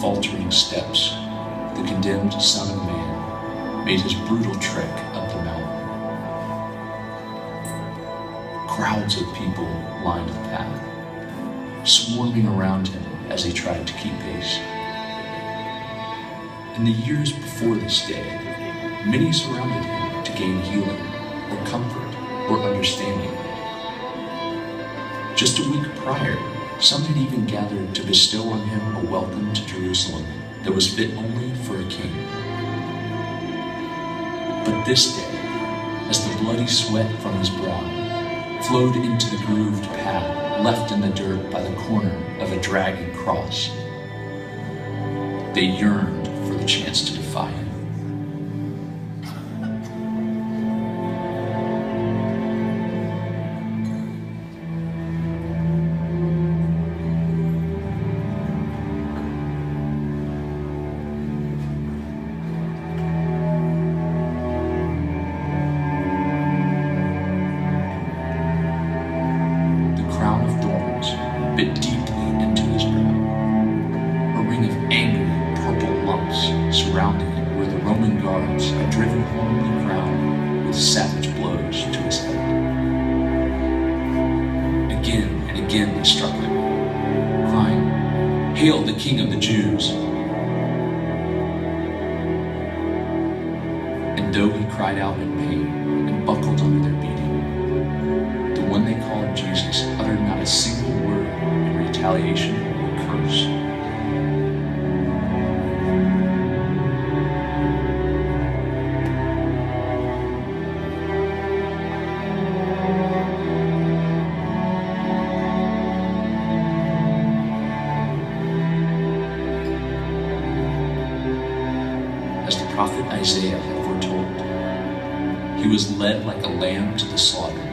faltering steps, the condemned Son of Man made his brutal trek up the mountain. Crowds of people lined the path, swarming around him as he tried to keep pace. In the years before this day, many surrounded him to gain healing, or comfort, or understanding. Just a week prior, some had even gathered to bestow on him a welcome to Jerusalem that was fit only for a king. But this day, as the bloody sweat from his brow flowed into the grooved path left in the dirt by the corner of a dragging cross, they yearned for the chance to defy him. Bit deeply into his brow. A ring of angry, purple lumps surrounding it where the Roman guards had driven home the crown with savage blows to his head. Again and again they struck him, crying, "Hail the King of the Jews!" And though he cried out in pain and buckled under their beating, the one they called Jesus uttered not a single word in retaliation or curse. As the prophet Isaiah had foretold, he was led like a lamb to the slaughter,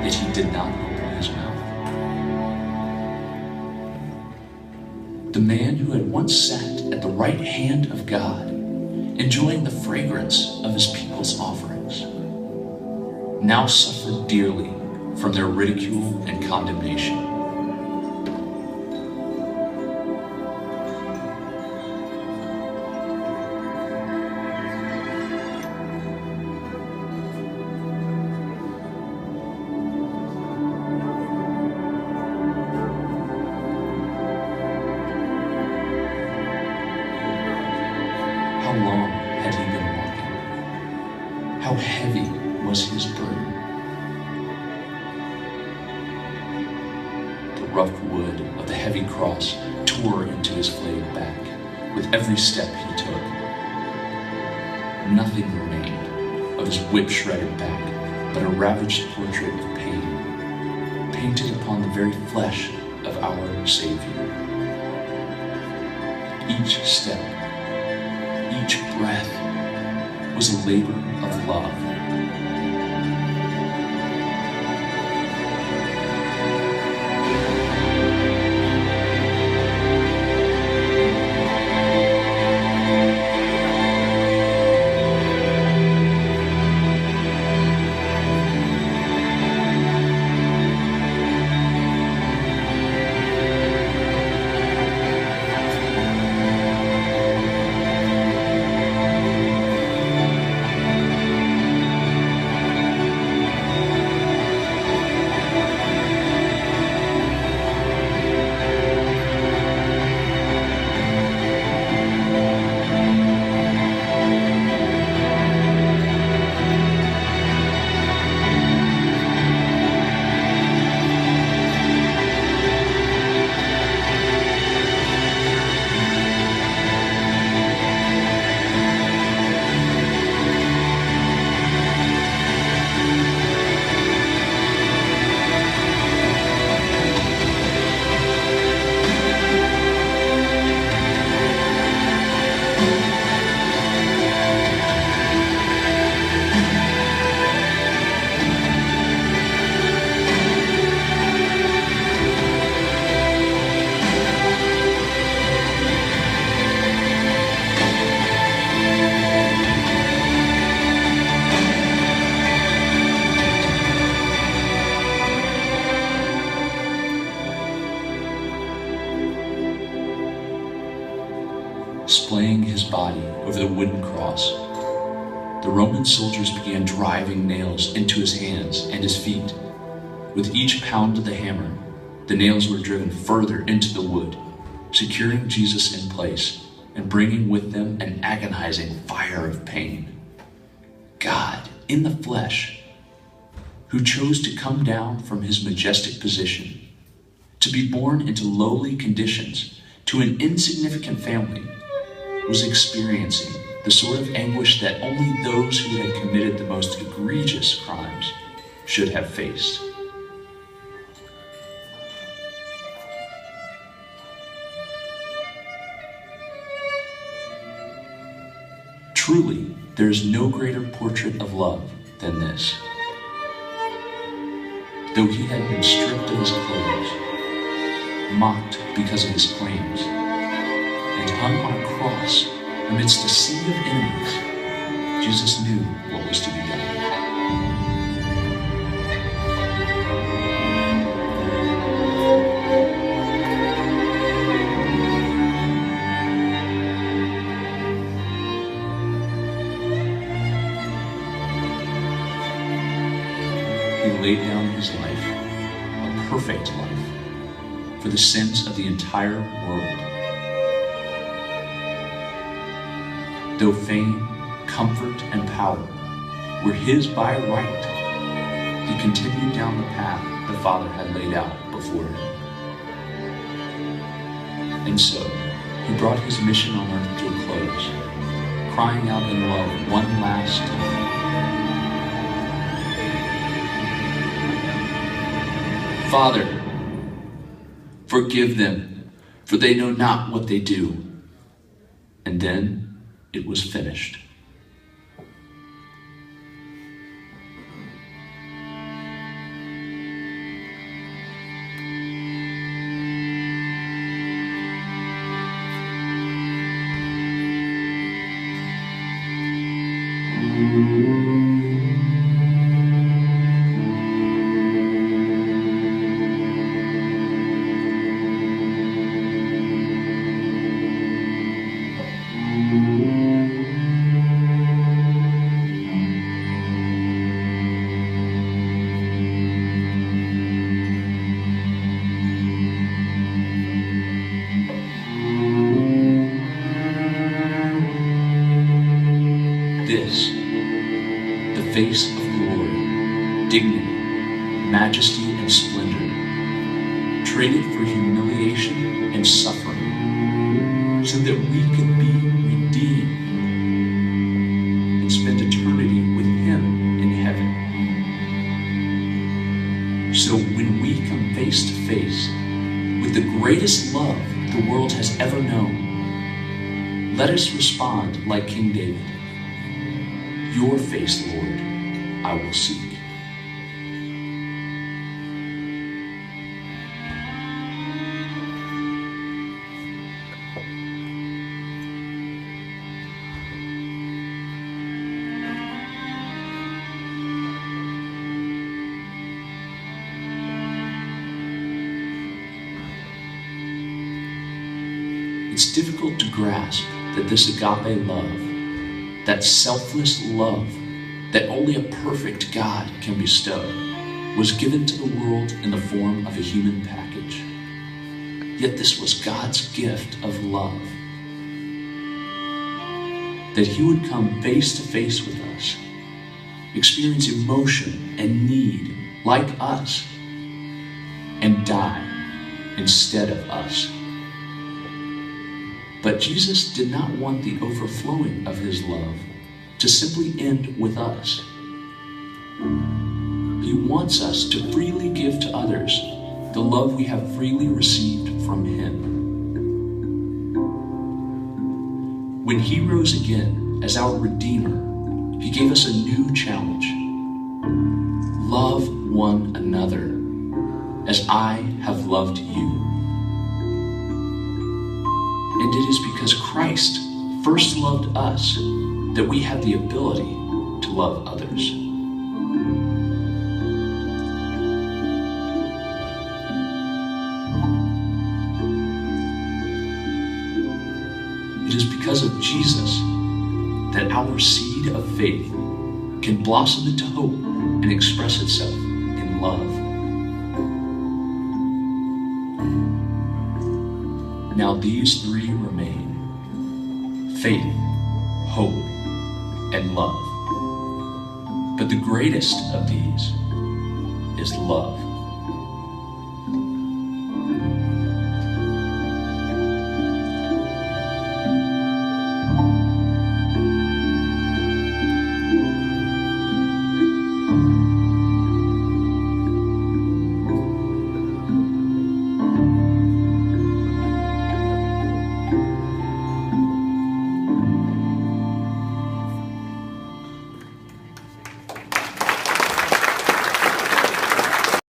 yet he did not open his mouth. The man who had once sat at the right hand of God, enjoying the fragrance of his people's offerings, now suffered dearly from their ridicule and condemnation. How long had he been walking? How heavy was his burden? The rough wood of the heavy cross tore into his flayed back with every step he took. Nothing remained of his whip-shredded back but a ravaged portrait of pain, painted upon the very flesh of our Savior. Each step, each breath was a labor of love. body over the wooden cross. The Roman soldiers began driving nails into his hands and his feet. With each pound of the hammer, the nails were driven further into the wood, securing Jesus in place and bringing with them an agonizing fire of pain. God, in the flesh, who chose to come down from his majestic position, to be born into lowly conditions to an insignificant family, was experiencing the sort of anguish that only those who had committed the most egregious crimes should have faced. Truly, there is no greater portrait of love than this. Though he had been stripped of his clothes, mocked because of his claims, and hung on a cross amidst a sea of enemies, Jesus knew what was to be done. He laid down his life, a perfect life, for the sins of the entire world. Though fame, comfort, and power were his by right, he continued down the path the Father had laid out before him. And so, he brought his mission on earth to a close, crying out in love one last time. Father, forgive them, for they know not what they do. And then it was finished. This, the face of glory, dignity, majesty, and splendor, traded for humiliation and suffering, so that we could be redeemed and spend eternity with him in heaven. So when we come face to face with the greatest love the world has ever known, let us respond like King David. Your face, Lord, I will seek. It's difficult to grasp that this agape love, that selfless love that only a perfect God can bestow, was given to the world in the form of a human package. Yet this was God's gift of love, that he would come face to face with us, experience emotion and need like us, and die instead of us. But Jesus did not want the overflowing of his love to simply end with us. He wants us to freely give to others the love we have freely received from him. When he rose again as our Redeemer, he gave us a new challenge. Love one another as I have loved you. And it is because Christ first loved us that we have the ability to love others. It is because of of Jesus that our seed of faith can blossom into hope and express itself in love. Now these three remain: faith, hope, and love. But the greatest of these is love.